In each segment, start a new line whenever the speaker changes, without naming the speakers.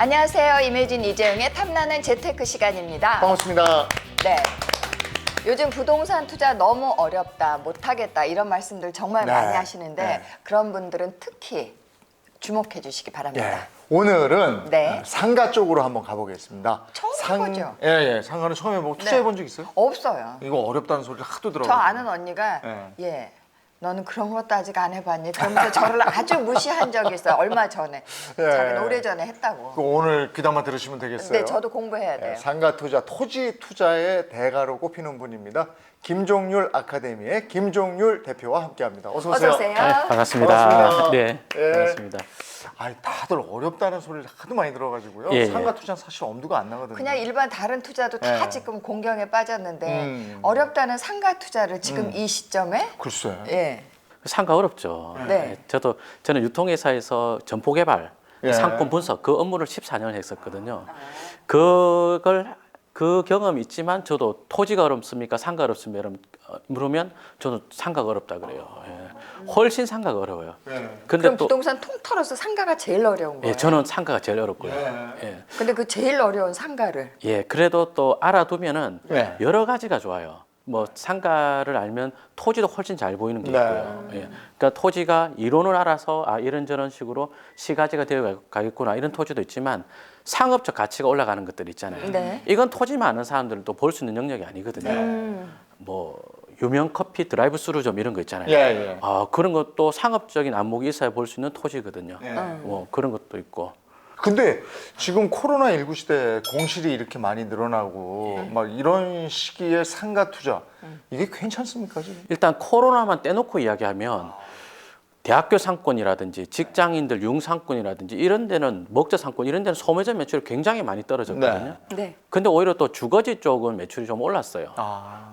안녕하세요. 임혜진, 이재용의 탐나는 재테크 시간입니다.
반갑습니다.
네. 요즘 부동산 투자 너무 어렵다, 못하겠다 이런 말씀들 정말
네.
많이 하시는데
네.
그런 분들은 특히 주목해 주시기 바랍니다.
예. 오늘은
네.
상가 쪽으로 한번 가보겠습니다.
처음 해보죠?
예. 상가는 처음 해보고 투자해 본 적 있어요?
없어요.
이거 어렵다는 소리를 하도
저
들어요.
아는 언니가
네.
예. 너는 그런 것도 아직 안 해봤니? 그러면서 저를 아주 무시한 적이 있어요. 얼마 전에.
예.
자기는 오래전에 했다고.
오늘 귀담아 들으시면 되겠어요.
네, 저도 공부해야 돼요.
예, 상가 투자, 토지 투자의 대가로 꼽히는 분입니다. 김종률 아카데미의 김종률 대표와 함께합니다. 어서 오세요.
어서 오세요.
반갑습니다.
반갑습니다.
네,
예.
반갑습니다.
아니, 다들 어렵다는 소리를 하도 많이 들어가지고요.
예,
상가
예.
투자는 사실 엄두가 안 나거든요.
그냥 일반 다른 투자도 다
네.
지금 공경에 빠졌는데
음.
어렵다는 상가 투자를 지금 이 시점에
글쎄.
예.
상가 어렵죠.
네.
저는 유통회사에서 점포 개발,
예.
상품 분석 그 업무를 14년 했었거든요. 그 경험이 있지만 저도 토지가 어렵습니까? 상가 어렵습니까? 물으면 저는 상가가 어렵다 그래요. 예. 훨씬 상가가 어려워요.
네.
근데
그럼
또
부동산 통틀어서 상가가 제일 어려운 거예요.
예, 저는 상가가 제일 어렵고요.
네.
예.
근데 그 제일 어려운 상가를
예, 그래도 또 알아두면은
네.
여러 가지가 좋아요. 뭐 상가를 알면 토지도 훨씬 잘 보이는 게
네.
있고요. 예. 그러니까 토지가 이론을 알아서 이런저런 식으로 시가지가 되어 가겠구나 이런 토지도 있지만 상업적 가치가 올라가는 것들 있잖아요.
네.
이건 토지만 아는 사람들은 또 볼 수 있는 영역이 아니거든요. 뭐 유명 커피 드라이브 스루점 이런 거 있잖아요.
예.
그런 것도 상업적인 안목이 있어야 볼 수 있는 토지거든요.
예.
뭐 그런 것도 있고.
근데 지금 코로나19 시대에 공실이 이렇게 많이 늘어나고 막 이런 시기에 상가 투자 이게 괜찮습니까 지금?
일단 코로나만 떼놓고 이야기하면 대학교 상권이라든지 직장인들 융상권이라든지 이런 데는 먹자 상권 이런 데는 소매점 매출이 굉장히 많이 떨어졌거든요.
네.
근데 오히려 또 주거지 쪽은 매출이 좀 올랐어요.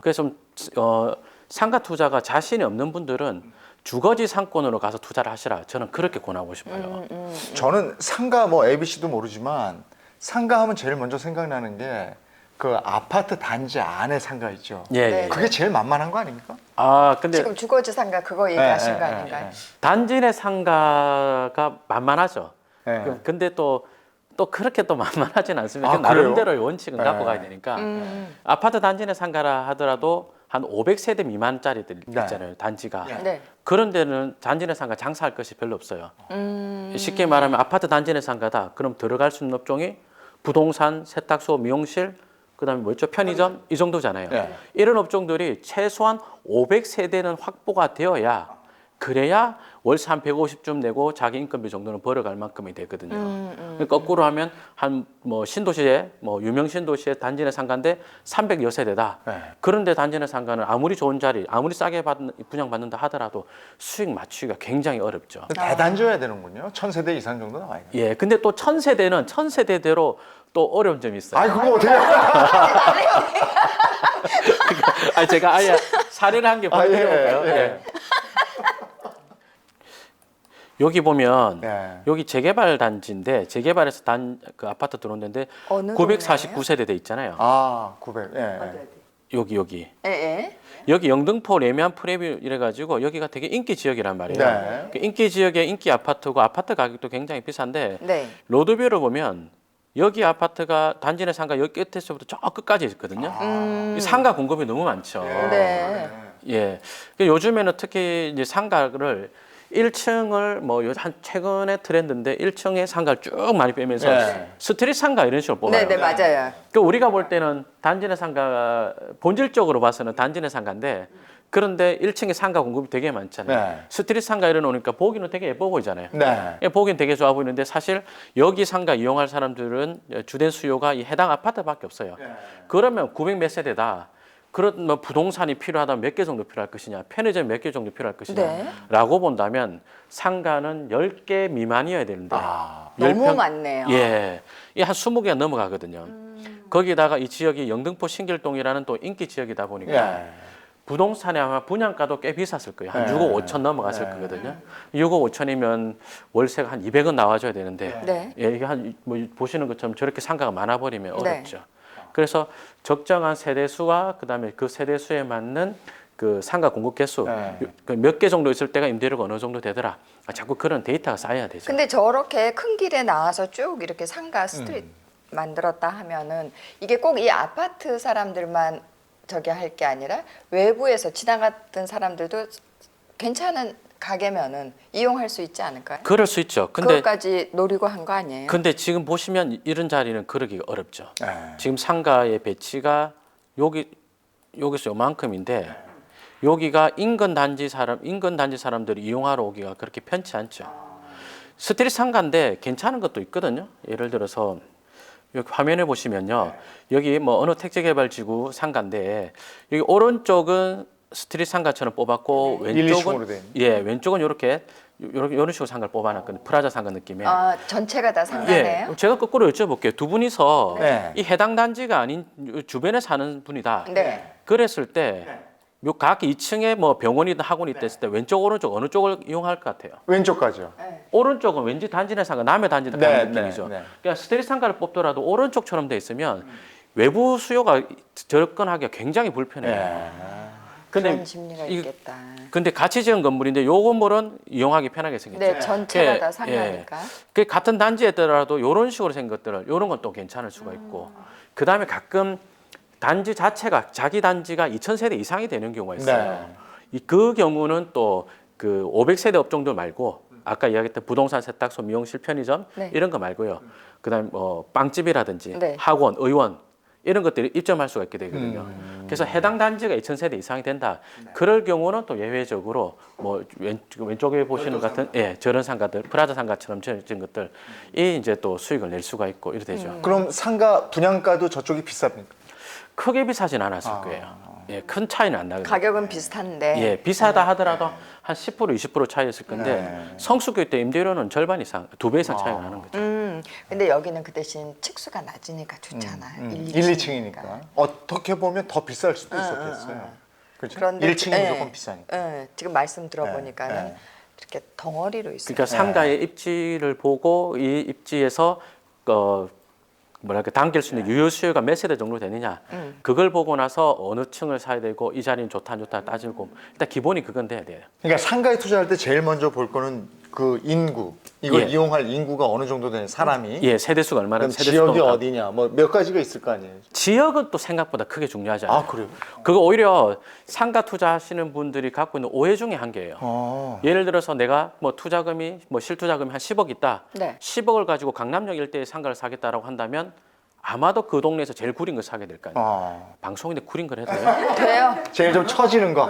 그래서 좀 상가 투자가 자신이 없는 분들은 주거지 상권으로 가서 투자를 하시라. 저는 그렇게 권하고 싶어요.
저는 상가 뭐 ABC도 모르지만 상가 하면 제일 먼저 생각나는 게 그 아파트 단지 안에 상가 있죠.
예,
네.
예.
그게 제일 만만한 거 아닙니까?
근데
지금 주거지 상가 그거 얘기하신
예,
거
예,
아닌가요?
단지 내 상가가 만만하죠.
예.
근데 또 그렇게 또 만만하진 않습니다.
아,
나름대로의 원칙은
네.
갖고 가야 되니까 아파트 단지 내 상가라 하더라도 한 500세대 미만짜리들
네.
있잖아요. 단지가.
네.
그런 데는 단지 내 상가 장사할 것이 별로 없어요. 쉽게 말하면 아파트 단지 내 상가다. 그럼 들어갈 수 있는 업종이 부동산, 세탁소, 미용실, 그다음에 뭐 있죠? 편의점 이 정도잖아요.
네.
이런 업종들이 최소한 500세대는 확보가 되어야 그래야 월세 한 150좀 내고 자기 인건비 정도는 벌어갈 만큼이 되거든요. 거꾸로 하면 한 뭐 신도시에 뭐 유명 신도시의 단지 내 상가인데 300여 세대다.
네.
그런데 단지 내 상가는 아무리 좋은 자리, 아무리 싸게 분양받는다 하더라도 수익 맞추기가 굉장히 어렵죠.
대단지여야 되는군요. 1000세대 이상 정도 나와야 돼요.
예, 근데 또 1000세대는 1000세대대로 또 어려운 점이 있어요.
아니 그거 어떻게
제가 아예 사례를 한 개 보여드릴까요?
예.
여기 보면
네.
여기 재개발 단지인데 재개발해서 그 아파트 들어온 데인데
어느
949세대 돼 있잖아요.
900.
여기
예.
여기 영등포 레미안 프레뷰 이래가지고 여기가 되게 인기 지역이란 말이에요.
네.
그 인기 지역의 인기 아파트고 아파트 가격도 굉장히 비싼데
네.
로드뷰를 보면 여기 아파트가 단지 내 상가 여기 끝에서부터 저 끝까지 있거든요. 이 상가 공급이 너무 많죠.
네.
예. 요즘에는 특히 이제 상가를 1층을 뭐 한 최근의 트렌드인데 1층에 상가를 쭉 많이 빼면서
네.
스트릿 상가 이런 식으로 뽑아요.
네, 맞아요.
그 우리가 볼 때는 단지 내 상가 본질적으로 봐서는 단지 내 상가인데 그런데 1층에 상가 공급이 되게 많잖아요.
네.
스트릿 상가 이래 놓으니까 보기는 되게 예뻐 보이잖아요.
네.
보기는 되게 좋아 보이는데 사실 여기 상가 이용할 사람들은 주된 수요가 이 해당 아파트밖에 없어요. 그러면 900 몇 세대다. 그런 뭐 부동산이 필요하다면 몇 개 정도 필요할 것이냐, 편의점 몇 개 정도 필요할 것이냐라고 본다면 상가는 10개 미만이어야 되는데
너무
10평
많네요.
예, 이 한 20개가 넘어가거든요. 거기다가 이 지역이 영등포 신길동이라는 또 인기 지역이다 보니까 부동산에 아마 분양가도 꽤 비쌌을 거예요. 한 6억 5천 넘어갔을 거거든요. 6억 5천이면 월세가 한 200은 나와줘야 되는데
네.
예, 이게 한 뭐 보시는 것처럼 저렇게 상가가 많아 버리면
네.
어렵죠. 그래서 적정한 세대수와 그다음에 그 세대수에 맞는 그 상가 공급 개수
네.
몇 개 정도 있을 때가 임대료가 어느 정도 되더라. 자꾸 그런 데이터가 쌓여야 되죠.
근데 저렇게 큰 길에 나와서 쭉 이렇게 상가 스트릿 만들었다 하면은 이게 꼭 이 아파트 사람들만 저기 할 게 아니라 외부에서 지나갔던 사람들도 괜찮은 가게면은 이용할 수 있지 않을까요?
그럴 수 있죠. 근데
그것까지 노리고 한 거 아니에요?
근데 지금 보시면 이런 자리는 그러기가 어렵죠.
네.
지금 상가의 배치가 여기서 요만큼인데 여기가 인근 단지 사람들이 이용하러 오기가 그렇게 편치 않죠. 스트릿 상가인데 괜찮은 것도 있거든요. 예를 들어서 여기 화면에 보시면요. 여기 뭐 어느 택지개발지구 상가인데 여기 오른쪽은 스트릿 상가처럼 뽑았고
네. 1, 2층으로
왼쪽은
돼 있는.
왼쪽은 이렇게 이런 식으로 상가를 뽑아놨거든요. 프라자 상가 느낌의.
아, 전체가 다 상가네요.
예, 제가 거꾸로 여쭤볼게요. 두 분이서
네.
이 해당 단지가 아닌 주변에 사는 분이다.
네.
그랬을 때 각 2층에 뭐 병원이든 학원이 있댔을 때 왼쪽 오른쪽 어느 쪽을 이용할 것 같아요?
왼쪽까지요.
오른쪽은 왠지 단지 내 상가, 남의 단지다
네,
가는 느낌이죠.
네, 네.
그러니까 스트릿 상가를 뽑더라도 오른쪽처럼 돼 있으면 외부 수요가 접근하기가 굉장히 불편해요.
네.
그런 심리가
이-
있겠다.
근데 같이 지은 건물인데 요 건물은 이용하기 편하게 생겼죠.
네, 전체가
예,
다 상가니까.
그 같은 단지에더라도 이런 식으로 생긴 것들을 이런 건 또 괜찮을 수가 있고 그 다음에 가끔 단지 자체가 자기 단지가 2,000세대 이상이 되는 경우가 있어요. 그 경우는 또 그 500세대 업종들 말고 아까 이야기했던 부동산 세탁소, 미용실, 편의점
네.
이런 거 말고요. 그다음에 뭐 빵집이라든지
네.
학원, 의원 이런 것들이 입점할 수가 있게 되거든요. 그래서 해당 단지가 2,000세대 이상이 된다. 그럴 경우는 또 예외적으로 뭐 왼쪽에 보시는 같은 저런 상가들, 프라자 상가처럼 지은 것들 이 이제 또 수익을 낼 수가 있고 이렇게 되죠.
그럼 상가 분양가도 저쪽이 비쌉니까?
크게 비싸진 않았을 거예요. 예, 큰 차이는 안 나거든요.
가격은 비슷한데.
예, 비싸다 하더라도 한 10% 20% 차이였을 건데
네.
성수교 때 임대료는 절반 이상, 2배 이상 차이가 나는 거죠.
근데 여기는 그 대신 층수가 낮으니까 좋잖아요.
1, 2층이니까. 어떻게 보면 더 비쌀 수도 있었겠어요. 그렇죠?
그런데
1층이
예,
무조건 비싸니까.
예, 지금 말씀 들어보니까는
네.
이렇게 덩어리로 있어요.
그러니까 상가의 입지를 보고 이 입지에서 뭐랄까 당길 수 있는 유효 수요가 몇 세대 정도 되느냐 그걸 보고 나서 어느 층을 사야 되고 이 자리는 좋다 안 좋다 따지고 일단 기본이 그건 돼야 돼요.
그러니까 상가에 투자할 때 제일 먼저 볼 거는 그 인구, 이걸
예.
이용할 인구가 어느 정도 되는 사람이.
예, 세대수가 얼마나
그다음
세대수가
지역이 어디냐, 뭐 몇 가지가 있을 거 아니에요.
지역은 또 생각보다 크게 중요하지 않아요.
아 그래요?
그거 오히려 상가 투자하시는 분들이 갖고 있는 오해 중에 한 개예요. 예를 들어서 내가 뭐 투자금이 뭐 실투자금이 한 10억 있다.
네.
10억을 가지고 강남역 일대에 상가를 사겠다라고 한다면 아마도 그 동네에서 제일 구린 걸 사게 될 거 아니에요. 방송인데 구린 걸 해도 돼요?
돼요.
제일 좀 처지는 거.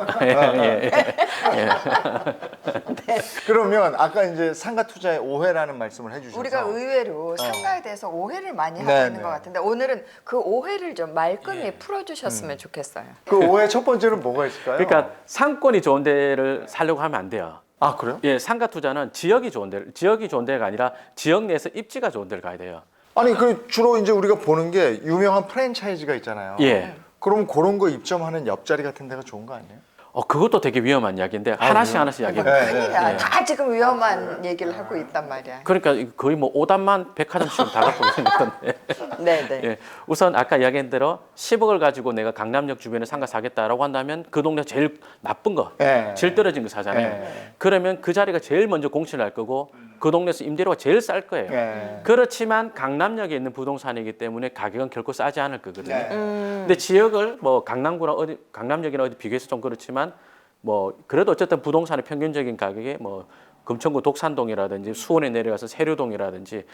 그러면 아까 이제 상가 투자의 오해라는 말씀을 해주셔서
우리가 의외로 상가에 대해서 오해를 많이 하고
네,
있는 것
네.
같은데 오늘은 그 오해를 좀 말끔히 풀어주셨으면 좋겠어요.
그 오해 첫 번째는 뭐가 있을까요?
그러니까 상권이 좋은 데를 살려고 하면 안 돼요.
아 그래요?
예, 상가 투자는 지역이 좋은 데가 아니라 지역 내에서 입지가 좋은 데를 가야 돼요.
아니 그 주로 이제 우리가 보는 게 유명한 프랜차이즈가 있잖아요.
예.
그럼 그런 거 입점하는 옆자리 같은 데가 좋은 거 아니에요?
그것도 되게 위험한 이야기인데 하나씩 이야기해.
네,
큰일이야.
네.
다 지금 위험한 얘기를 하고 있단 말이야.
그러니까 거의 뭐 5단만 백화점처럼 다 갖고 있는 건데.
네, 네.
예, 우선 아까 이야기한 대로 10억을 가지고 내가 강남역 주변에 상가 사겠다라고 한다면 그 동네 제일 나쁜 거,
예.
질 떨어진 거 사잖아요.
예.
그러면 그 자리가 제일 먼저 공시를 할 거고 그 동네에서 임대료가 제일 쌀 거예요.
예.
그렇지만 강남역에 있는 부동산이기 때문에 가격은 결코 싸지 않을 거거든요.
네.
근데 지역을 뭐 강남구나 어디 강남역이나 어디 비교해서 좀 그렇지만 뭐 그래도 어쨌든 부동산의 평균적인 가격이 뭐 금천구 독산동이라든지 수원에 내려가서 세류동이라든지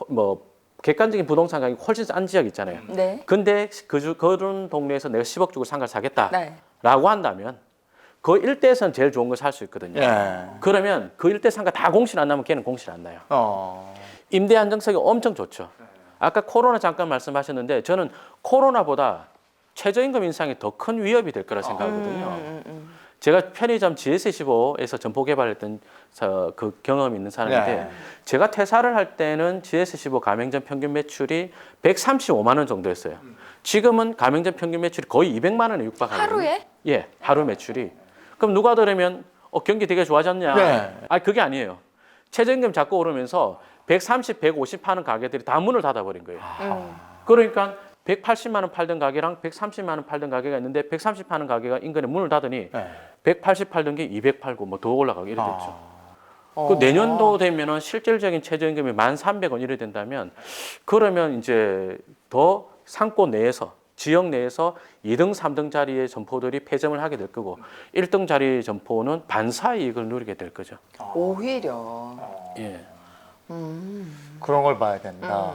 뭐 객관적인 부동산 가격이 훨씬 싼 지역 있잖아요.
네.
근데 그런 동네에서 내가 10억 주고 상가를 사겠다라고
네.
한다면 그 일대에서는 제일 좋은 걸 살 수 있거든요.
예.
그러면 그 일대 상가 다 공실 안 나면 걔는 공실 안 나요. 임대 안정성이 엄청 좋죠. 아까 코로나 잠깐 말씀하셨는데 저는 코로나보다 최저임금 인상이 더 큰 위협이 될 거라 생각하거든요. 제가 편의점 GS15에서 점포 개발했던 그 경험이 있는 사람인데
네.
제가 퇴사를 할 때는 GS15 가맹점 평균 매출이 135만 원 정도였어요. 지금은 가맹점 평균 매출이 거의 200만 원에 육박하거든요.
하루에?
예, 하루 매출이. 그럼 누가 들으면 경기 되게 좋아졌냐?
네.
아니 그게 아니에요. 최저임금 자꾸 오르면서 130, 150 파는 가게들이 다 문을 닫아버린 거예요. 그러니까 180만 원 팔던 가게랑 130만 원 팔던 가게가 있는데 130 파는 가게가 인근에 문을 닫으니
네.
180 팔던 게 200 팔고 뭐 더 올라가고 이래 됐죠.
어.
그 내년도 되면은 실질적인 최저임금이 1,300원 이래 된다면 그러면 이제 더 상권 내에서 지역 내에서 2등, 3등 자리의 점포들이 폐점을 하게 될 거고 1등 자리 점포는 반사 이익을 누리게 될 거죠.
오히려.
예.
그런 걸 봐야 된다.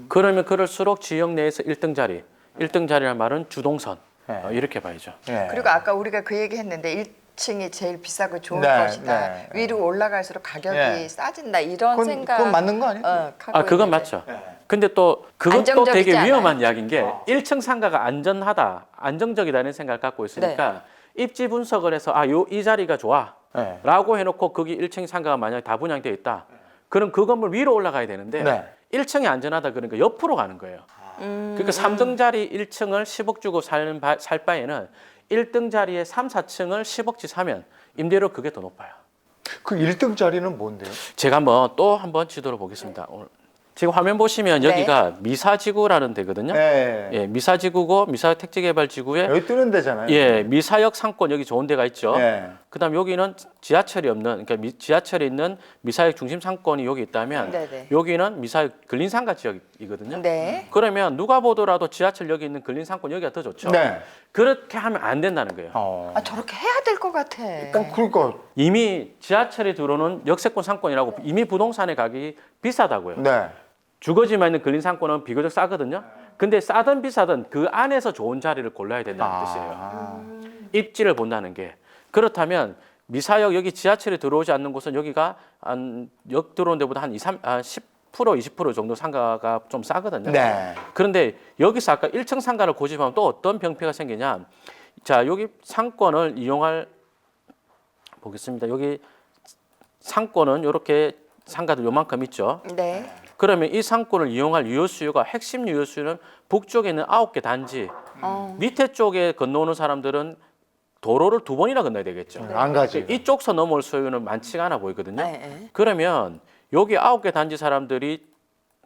그러면 그럴수록 지역 내에서 1등 자리, 1등 자리란 말은 주동선
네.
이렇게 봐야죠.
예.
그리고 아까 우리가 그 얘기 했는데 1층이 제일 비싸고 좋은
네,
것이다.
네,
위로 올라갈수록 가격이
네.
싸진다. 이런 생각.
그건 맞는 거 아니에요?
갖고
그건
있는데.
맞죠.
네.
근데 또 그것도
안정적이지
되게
않아요?
위험한 이야기인 게 1층 상가가 안전하다, 안정적이다는 생각을 갖고 있으니까 입지 분석을 해서 이 자리가 좋아
네.
라고 해놓고 거기 1층 상가가 만약에 다 분양되어 있다. 그럼 그 건물 위로 올라가야 되는데
네.
1층이 안전하다 그러니까 옆으로 가는 거예요. 그러니까 3등 자리 1층을 10억 주고 살 바에는 1등 자리에 3, 4층을 10억치 사면 임대료 그게 더 높아요.
그 1등 자리는 뭔데요?
제가 또 한번 지도를 보겠습니다. 오늘 지금 화면 보시면
네.
여기가 미사지구라는 데거든요.
네.
예, 미사지구고 미사택지개발지구에
여기 뜨는 데잖아요.
예, 미사역 상권 여기 좋은 데가 있죠.
네.
그다음 여기는 지하철이 없는 그러니까 지하철이 있는 미사역 중심 상권이 여기 있다면
네네.
여기는 미사역 근린상가 지역이거든요.
네.
그러면 누가 보더라도 지하철 여기 있는 근린상권 여기가 더 좋죠.
네.
그렇게 하면 안 된다는 거예요.
저렇게 해야 될 것 같아.
그러니까.
이미 지하철이 들어오는 역세권 상권이라고 이미 부동산의 가격이 비싸다고요.
네.
주거지만 있는 근린 상권은 비교적 싸거든요. 근데 싸든 비싸든 그 안에서 좋은 자리를 골라야 된다는 뜻이에요. 입지를 본다는 게. 그렇다면 미사역 여기 지하철이 들어오지 않는 곳은 여기가 역 들어오는 데보다 한 10% 20% 정도 상가가 좀 싸거든요.
네.
그런데 여기서 아까 1층 상가를 고집하면 또 어떤 병폐가 생기냐. 자, 여기 상권을 이용할 보겠습니다. 여기 상권은 이렇게 상가들 요만큼 있죠.
네.
그러면 이 상권을 이용할 유효 수요가 핵심 유효 수요는 북쪽에 있는 9개 단지, 밑에 쪽에 건너오는 사람들은 도로를 2번이나 건너야 되겠죠.
안 가지.
이쪽서 넘어올 수요는 많지가 않아 보이거든요.
네.
그러면 여기 9개 단지 사람들이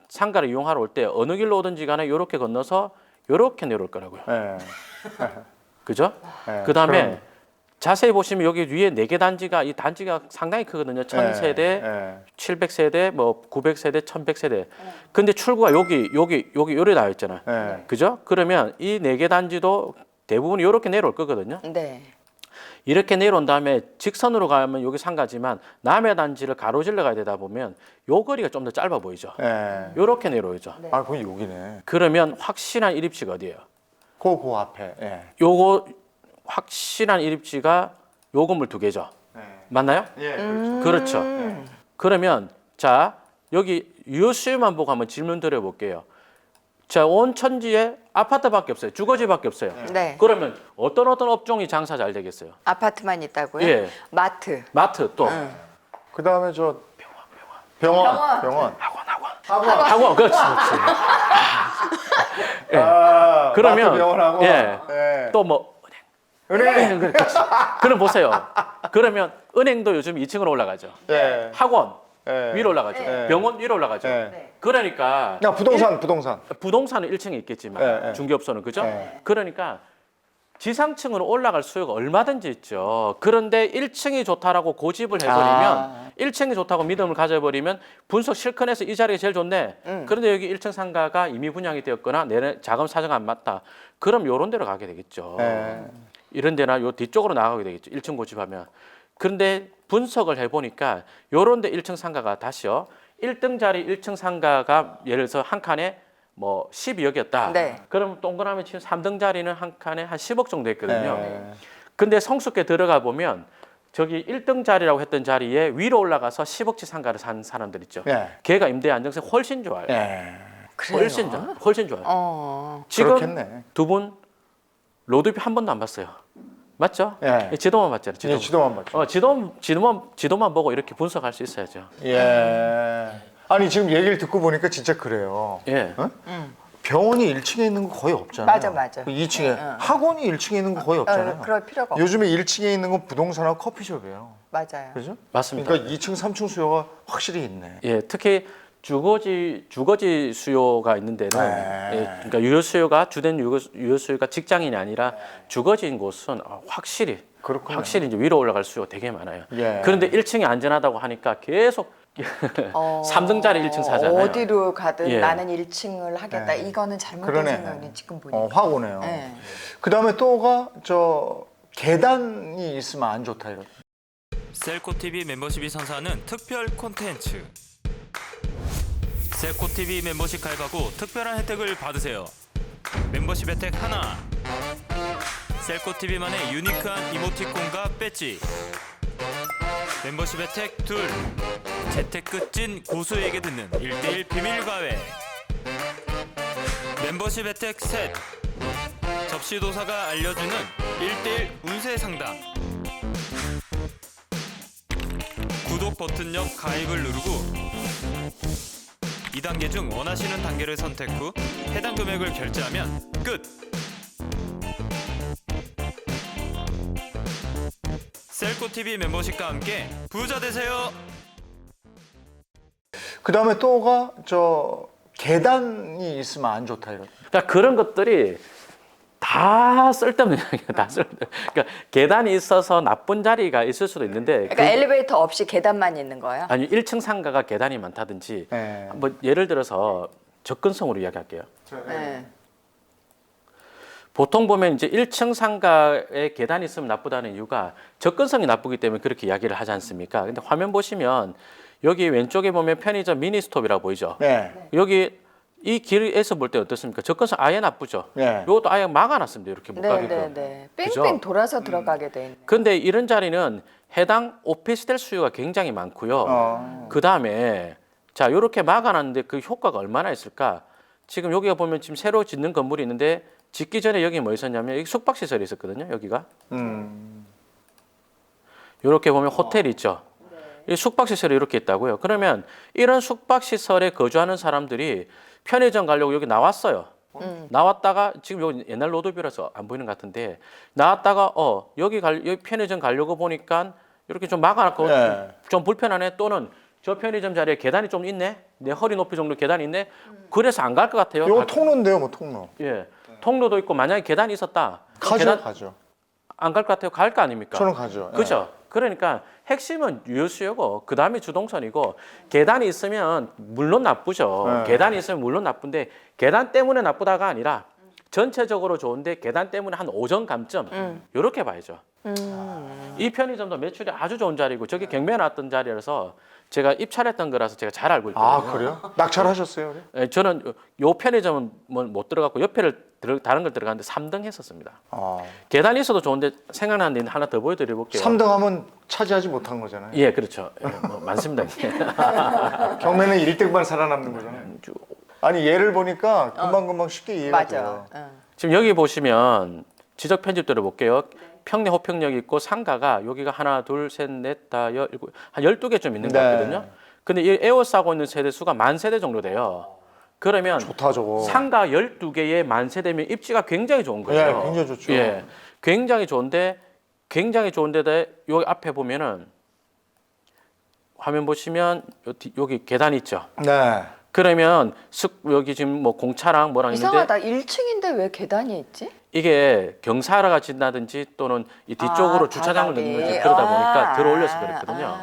상가를 이용하러 올 때 어느 길로 오든지 간에 이렇게 건너서 이렇게 내려올 거라고요.
네.
그죠?
네.
그다음에
그럼-
자세히 보시면 여기 위에 4개 단지가 이 단지가 상당히 크거든요. 1000세대,
네.
700세대, 뭐 900세대, 1100세대. 근데 출구가 여기 요래 나와 있잖아요.
네.
그죠? 그러면 이 4개 단지도 대부분 이렇게 내려올 거거든요.
네.
이렇게 내려온 다음에 직선으로 가면 여기 상가지만 남의 단지를 가로질러 가야 되다 보면 요 거리가 좀 더 짧아 보이죠.
네.
요렇게 내려오죠.
네.
그건 여기네.
그러면 확실한 일입지가 어디예요?
그 앞에. 네.
요거 확실한 일입지가 요 건물 2개죠.
네.
맞나요?
예.
그렇죠. 그러면 자 여기 유효 수요만 보고 한번 질문 드려볼게요. 자 온천지에 아파트밖에 없어요. 주거지밖에 없어요.
네.
그러면 어떤 업종이 장사 잘 되겠어요?
아파트만 있다고요?
예.
마트.
마트 또
그 다음에 저 병원.
학원 그렇지. 예. 그러면
마트 병원하고.
예.
네.
또 뭐
은행.
그렇지. 그럼 보세요. 그러면 은행도 요즘 2층으로 올라가죠.
네.
학원
네.
위로 올라가죠.
네.
병원 위로 올라가죠.
네.
그러니까
부동산.
부동산은 1층에 있겠지만
네, 네.
중개업소는 그죠?
네.
그러니까 지상층으로 올라갈 수요가 얼마든지 있죠. 그런데 1층이 좋다라고 고집을 해버리면 1층이 좋다고 믿음을 가져버리면 분석 실컷해서 이 자리가 제일 좋네. 그런데 여기 1층 상가가 이미 분양이 되었거나 내 자금 사정 안 맞다. 그럼 요런 데로 가게 되겠죠.
네.
이런 데나 요 뒤쪽으로 나가게 되겠죠. 1층 고집하면. 그런데 분석을 해보니까 요런 데 1층 상가가 다시요. 1등 자리 1층 상가가 예를 들어서 한 칸에 뭐 12억이었다.
네.
그럼 동그라미 치면 3등 자리는 한 칸에 한 10억 정도 했거든요.
네.
근데 성숙계 들어가 보면 저기 1등 자리라고 했던 자리에 위로 올라가서 10억치 상가를 산 사람들 있죠.
네.
걔가 임대 안정성이 훨씬 좋아요.
네.
그래요?
훨씬 좋아요. 지금
그렇겠네.
두 분 로드뷰 한 번도 안 봤어요. 맞죠?
예.
지도만 봤잖아요.
예, 지도만 봤죠.
지도만 보고 이렇게 분석할 수 있어야죠.
예. 아니 지금 얘기를 듣고 보니까 진짜 그래요.
예.
어? 병원이 1층에 있는 거 거의 없잖아요.
맞아.
2층에 학원이 1층에 있는 거 거의 없잖아요.
그럴 필요가 없어.
요즘에 1층에 있는 건 부동산하고 커피숍이에요.
맞아요.
그죠?
맞습니다.
그러니까 2층, 3층 수요가 확실히 있네.
예, 특히 주거지 수요가 있는 데는
네.
그러니까 유효 수요가 주된 유효 수요가 직장인이 아니라 주거지인 곳은 확실히
그렇군요.
확실히 이제 위로 올라갈 수요가 되게 많아요.
예.
그런데 1층이 안전하다고 하니까 계속 3등짜리 1층 사잖아요.
어디로 가든
예.
나는 1층을 하겠다.
네.
이거는 잘못된
그러네.
생각이 지금 보니까.
확 오네요.
네.
그다음에 또가 저 계단이 있으면 안 좋다 이런.
셀코TV 멤버십이 선사하는 특별 콘텐츠. 셀코TV 멤버십 가입하고 특별한 혜택을 받으세요. 멤버십 혜택 하나. 셀코TV만의 유니크한 이모티콘과 배지. 멤버십 혜택 둘. 재테크 찐 고수에게 듣는 1대1 비밀 과외. 멤버십 혜택 셋. 접시도사가 알려주는 1대1 운세 상담. 구독 버튼옆 가입을 누르고 2단계 중 원하시는 단계를 선택 후 해당 금액을 결제하면 끝! 셀코TV 멤버십과 함께 부자 되세요!
그다음에 또가 저 계단이 있으면 안 좋다 이런.
그러니까 그런 것들이 다 쓸데없는 이야기야. 다 쓸데없는. 그러니까 계단이 있어서 나쁜 자리가 있을 수도 있는데
그러니까 엘리베이터 없이 계단만 있는 거야?
아니 1층 상가가 계단이 많다든지
네.
뭐 예를 들어서 접근성으로 이야기할게요.
네.
보통 보면 이제 1층 상가에 계단이 있으면 나쁘다는 이유가 접근성이 나쁘기 때문에 그렇게 이야기를 하지 않습니까? 근데 화면 보시면 여기 왼쪽에 보면 편의점 미니스톱이라고 보이죠?
네.
여기 이 길에서 볼 때 어떻습니까? 접근성 아예 나쁘죠?
네.
이것도 아예 막아놨습니다. 이렇게 못
네,
가게끔.
네.
그죠?
뺑뺑 돌아서 들어가게 돼 있네.
근데 이런 자리는 해당 오피스텔 수요가 굉장히 많고요. 그 다음에 자 이렇게 막아놨는데 그 효과가 얼마나 있을까? 지금 여기가 보면 지금 새로 짓는 건물이 있는데 짓기 전에 여기 뭐 있었냐면 여기 숙박시설이 있었거든요. 여기가 이렇게 보면 호텔이 있죠. 이 숙박시설이 이렇게 있다고요. 그러면 이런 숙박시설에 거주하는 사람들이 편의점 가려고 여기 나왔어요. 나왔다가 지금 여기 옛날 로드뷰라서 안 보이는 것 같은데 나왔다가 여기 편의점 가려고 보니까 이렇게 좀 막아놨고
네.
좀 불편하네. 또는 저 편의점 자리에 계단이 좀 있네. 내 허리 높이 정도 계단이 있네. 그래서 안 갈 것 같아요.
이거 통로인데요, 뭐 통로.
예, 통로도 있고 만약에 계단이 있었다.
가죠, 가죠.
안 갈 것 같아요. 갈 거 아닙니까?
저는 가죠.
그죠? 그러니까 핵심은 유효수요고 그 다음에 주동선이고 계단이 있으면 물론 나쁘죠.
네.
계단이 있으면 물론 나쁜데 계단 때문에 나쁘다가 아니라 전체적으로 좋은데 계단 때문에 한 5점 감점 이렇게 봐야죠. 이 편의점도 매출이 아주 좋은 자리고 저기 경매에 나왔던 자리라서 제가 입찰했던 거라서 제가 잘 알고 있거든요.
아 그래요? 낙찰하셨어요? 그래?
예, 저는 요 편의점은 못 들어갔고 옆에를 다른 걸 들어갔는데 3등 했었습니다.
아,
계단이 있어도 좋은데 생각나는 데 하나 더 보여드려 볼게요.
3등하면 차지하지 못한 거잖아요.
예, 그렇죠. 예, 뭐 많습니다.
경매는 1등만 살아남는 거잖아요. 아니 얘를 보니까 금방금방 쉽게 이해가 돼요.
맞아.
지금 여기 보시면 지적 편집 들어볼게요. 평내 호평역 있고 상가가 여기가 하나, 둘, 셋, 넷, 다, 일곱, 한 12개 좀 있는 것
네.
같거든요. 근데 이 에어싸고 있는 세대 수가 10,000세대 정도 돼요. 그러면
좋다 저거.
상가 12개에 10,000세대면 입지가 굉장히 좋은 거예요.
예, 굉장히 좋죠.
예, 굉장히 좋은데 여기 앞에 보면은 화면 보시면 여기 계단 있죠.
네.
그러면 여기 지금 뭐 공차랑 뭐랑 있는데
이상하다. 1층인데 왜 계단이 있지?
이게 경사가 진다든지 또는 이 뒤쪽으로 주차장을
바닥이.
넣는 거지 그러다 보니까 들어올려서 그렇거든요.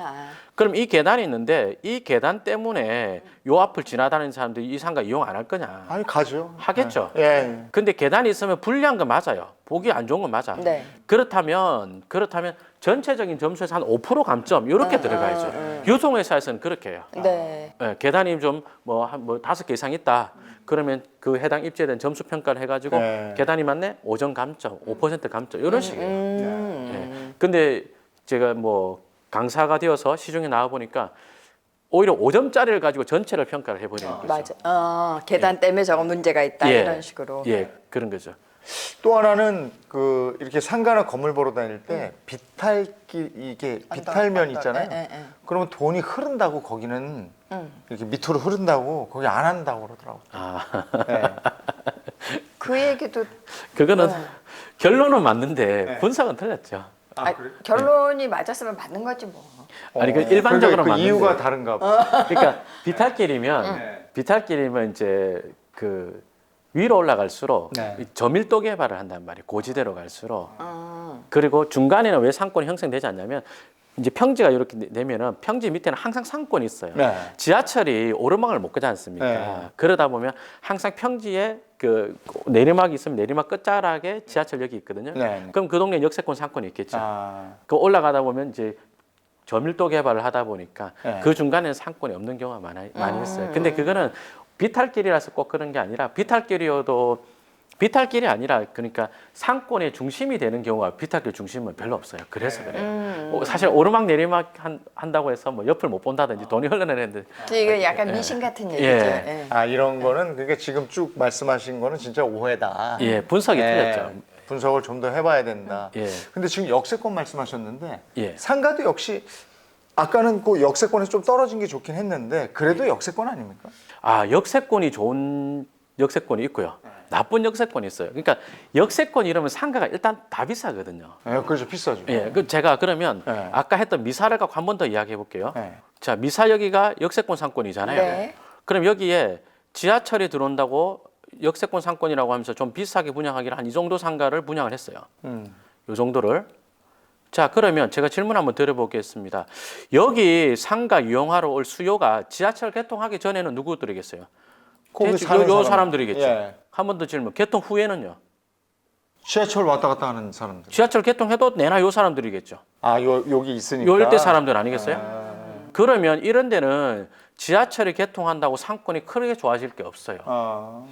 그럼 이 계단이 있는데 이 계단 때문에 요 앞을 지나다니는 사람들이 이 상가 이용 안 할 거냐?
아니 가죠.
하겠죠.
예. 예.
근데 계단이 있으면 불리한 건 맞아요. 보기 안 좋은 건 맞아.
네.
그렇다면 전체적인 점수에서 한 5% 감점 이렇게 들어가야죠. 유통회사에서는 그렇게 해요.
네.
예, 계단이 좀 뭐 5개 이상 있다. 그러면 그 해당 입지에 대한 점수 평가를 해가지고
네.
계단이 맞네 5점 감점, 5% 감점 이런 식이에요. 예. 근데 제가 뭐 강사가 되어서 시중에 나와 보니까 오히려 5점짜리를 가지고 전체를 평가를 해버리는 거죠.
맞아. 계단 때문에 저거 문제가 있다
예.
이런 식으로.
예, 그런 거죠.
또 하나는 그 이렇게 상가나 건물 보러 다닐 때 비탈길 이게 비탈면 있잖아요.
예.
그러면 돈이 흐른다고 거기는 이렇게 밑으로 흐른다고 거기 안 한다고 그러더라고.
아,
예.
그 얘기도
그거는 결론은 맞는데
네.
분석은 틀렸죠.
결론이 맞았으면 맞는 거지 뭐.
아니 그 일반적으로
그
맞는데.
이유가 다른가 봐.
그러니까 비탈길이면 이제 그 위로 올라갈수록
네.
이 저밀도 개발을 한단 말이에요. 고지대로 갈수록.
아,
그리고 중간에는 왜 상권이 형성되지 않냐면 이제 평지가 이렇게 되면은 평지 밑에는 항상 상권이 있어요.
네.
지하철이 오르막을 못 가지 않습니까?
네.
그러다 보면 항상 평지에 그 내리막이 있으면 내리막 끝자락에 지하철역이 있거든요.
네.
그럼 그 동네 역세권 상권이 있겠죠.
아,
그 올라가다 보면 이제 저밀도 개발을 하다 보니까
네.
그 중간에는 상권이 없는 경우가 많이 있어요. 근데 그거는 비탈길이라서 꼭 그런 게 아니라 비탈길이 아니라 그러니까 상권의 중심이 되는 경우가 비탈길 중심은 별로 없어요. 그래서 그래요. 사실 오르막 내리막 한다고 해서 뭐 옆을 못 본다든지 돈이 흘러내리는데
이거 약간 미신 같은 얘기죠.
예.
예.
이런 거는 그러니까 지금 쭉 말씀하신 거는 진짜 오해다.
예, 분석이
예,
틀렸죠.
분석을 좀 더 해봐야 된다.
예.
근데 지금 역세권 말씀하셨는데
예.
상가도 역시 아까는 그 역세권에서 좀 떨어진 게 좋긴 했는데 그래도 역세권 아닙니까?
역세권이 좋은 역세권이 있고요. 나쁜 역세권이 있어요. 그러니까 역세권 이러면 상가가 일단 다 비싸거든요.
예, 그렇죠. 비싸죠.
예, 그 제가 그러면
네.
아까 했던 미사를 갖고 한 번 더 이야기해 볼게요.
네.
자, 미사 여기가 역세권 상권이잖아요.
네.
그럼 여기에 지하철이 들어온다고 역세권 상권이라고 하면서 좀 비싸게 분양하기를 한 이 정도 상가를 분양을 했어요. 요 정도를. 자, 그러면 제가 질문 한번 드려보겠습니다. 여기 상가 이용하러 올 수요가 지하철 개통하기 전에는 누구들이겠어요?
거기
대충
사는
요
사람.
사람들이겠죠.
예.
한 번 더 질문. 개통 후에는요?
지하철 왔다 갔다 하는 사람들.
지하철 개통해도 내나 요 사람들이겠죠.
여기 있으니까.
요 일대 사람들 아니겠어요? 그러면 이런 데는 지하철이 개통한다고 상권이 크게 좋아질 게 없어요.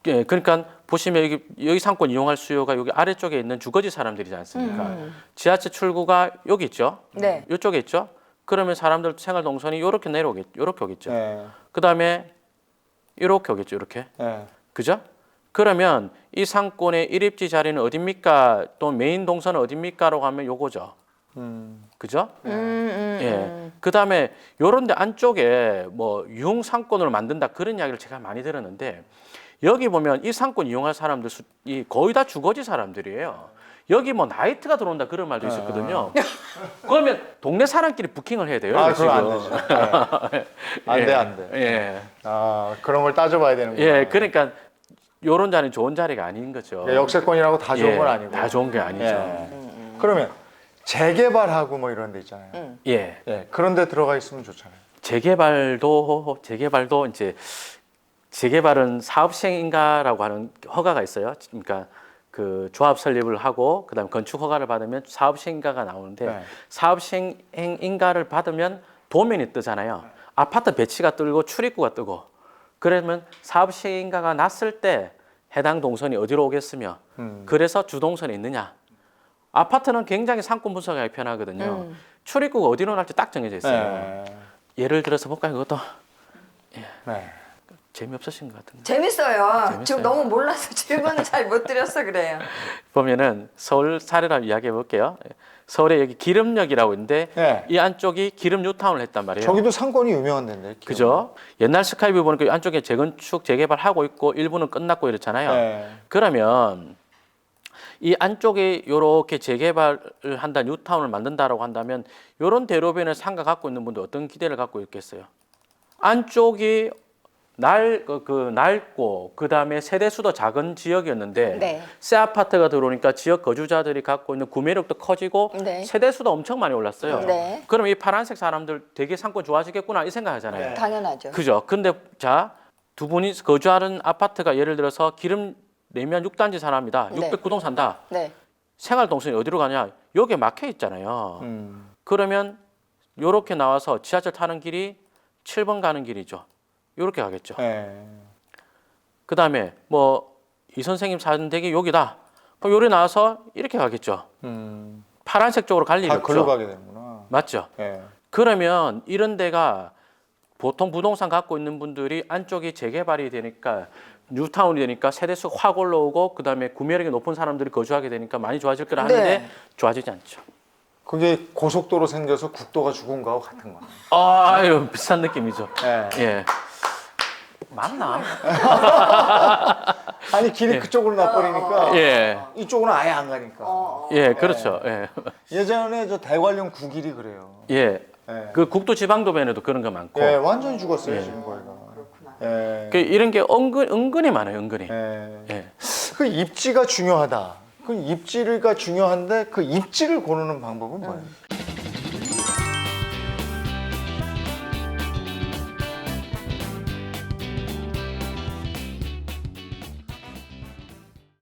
예, 그러니까 보시면 여기 상권 이용할 수요가 여기 아래쪽에 있는 주거지 사람들이지 않습니까? 지하철 출구가 여기 있죠.
네.
이쪽에 있죠. 그러면 사람들 생활 동선이 이렇게 이렇게 오겠죠.
예.
그다음에 이렇게 오겠죠. 이렇게.
예.
그죠? 그러면 이 상권의 일입지 자리는 어딥니까? 또 메인 동선은 어딥니까라고 하면 요거죠. 그죠? 예. 그다음에 요런 데 안쪽에 뭐 유흥 상권을 만든다 그런 이야기를 제가 많이 들었는데 여기 보면 이 상권 이용할 사람들 이 거의 다 주거지 사람들이에요. 여기 뭐 나이트가 들어온다 그런 말도 있었거든요. 그러면 동네 사람끼리 부킹을 해야 돼요.
그럼 안 되죠. 안 돼, 안 돼.
예.
그런 걸 따져봐야 되는구나.
예. 그러니까 요런 자리는 좋은 자리가 아닌 거죠.
그러니까 역세권이라고 다 좋은
예,
건 아니고.
다 좋은 게 아니죠.
예. 그러면 재개발하고 뭐 이런 데 있잖아요.
예.
예. 그런 데 들어가 있으면 좋잖아요.
재개발도 이제 재개발은 사업 시행인가라고 하는 허가가 있어요. 그러니까 그 조합 설립을 하고 그다음에 건축 허가를 받으면 사업 시행인가가 나오는데
네.
사업 시행인가를 받으면 도면이 뜨잖아요. 아파트 배치가 뜨고 출입구가 뜨고 그러면 사업 시행인가가 났을 때 해당 동선이 어디로 오겠으며 그래서 주동선에 있느냐. 아파트는 굉장히 상권 분석하기 편하거든요. 출입구가 어디로 날지 딱 정해져 있어요. 예를 들어서 볼까요? 그것도
네.
재미없으신 것 같은데.
재밌어요. 지금 너무 몰라서 질문을 잘 못 드려서 그래요.
보면은 서울 사례를 이야기해 볼게요. 서울에 여기 기름역이라고 있는데
네.
이 안쪽이 기름 뉴타운을 했단 말이에요.
저기도 상권이 유명한 데인데.
그죠? 옛날 스카이뷰 보니까 이 안쪽에 재건축 재개발하고 있고 일부는 끝났고 이렇잖아요.
네.
그러면 이 안쪽에 이렇게 재개발을 한다, 뉴타운을 만든다라고 한다면 이런 대로변을 상가 갖고 있는 분들 어떤 기대를 갖고 있겠어요? 안쪽이 낡고 그다음에 세대 수도 작은 지역이었는데
네.
새 아파트가 들어오니까 지역 거주자들이 갖고 있는 구매력도 커지고
네.
세대 수도 엄청 많이 올랐어요.
네.
그럼 이 파란색 사람들 되게 상권 좋아지겠구나 이 생각하잖아요.
당연하죠.
그죠? 근데 자, 두 분이 거주하는 아파트가 예를 들어서 기름 내면 6단지 사람이다.
네.
600구동 산다.
네.
생활 동선이 어디로 가냐? 여기에 막혀 있잖아요. 그러면 요렇게 나와서 지하철 타는 길이 7번 가는 길이죠. 요렇게 가겠죠.
네.
그다음에 뭐 이 선생님 사는 댁이 여기다. 그럼 요리 나와서 이렇게 가겠죠. 파란색 쪽으로 갈 일이
다
없죠.
글로 가게 되는구나.
맞죠?
네.
그러면 이런 데가 보통 부동산 갖고 있는 분들이 안쪽이 재개발이 되니까 뉴타운이 되니까 세대수가 확 올라오고 그다음에 구매력이 높은 사람들이 거주하게 되니까 많이 좋아질 거라 하는데
네.
좋아지지 않죠.
그게 고속도로 생겨서 국도가 죽은 거하고 같은 거네.
아유 비슷한 느낌이죠.
네.
예. 맞나?
아니 길이 그쪽으로 나버리니까
예.
이쪽으로 아예 안 가니까.
예, 그렇죠. 예.
예전에 저 대관령 국일이 그래요.
예.
예.
그 국도지방도면에도 그런 거 많고.
예, 완전히 죽었어요
예.
지금 거기가.
그렇구나.
예.
그 이런 게 은근히 많아요, 은근히.
예.
예.
그 입지가 중요하다. 그 입지가 중요한데 그 입지를 고르는 방법은 뭐예요?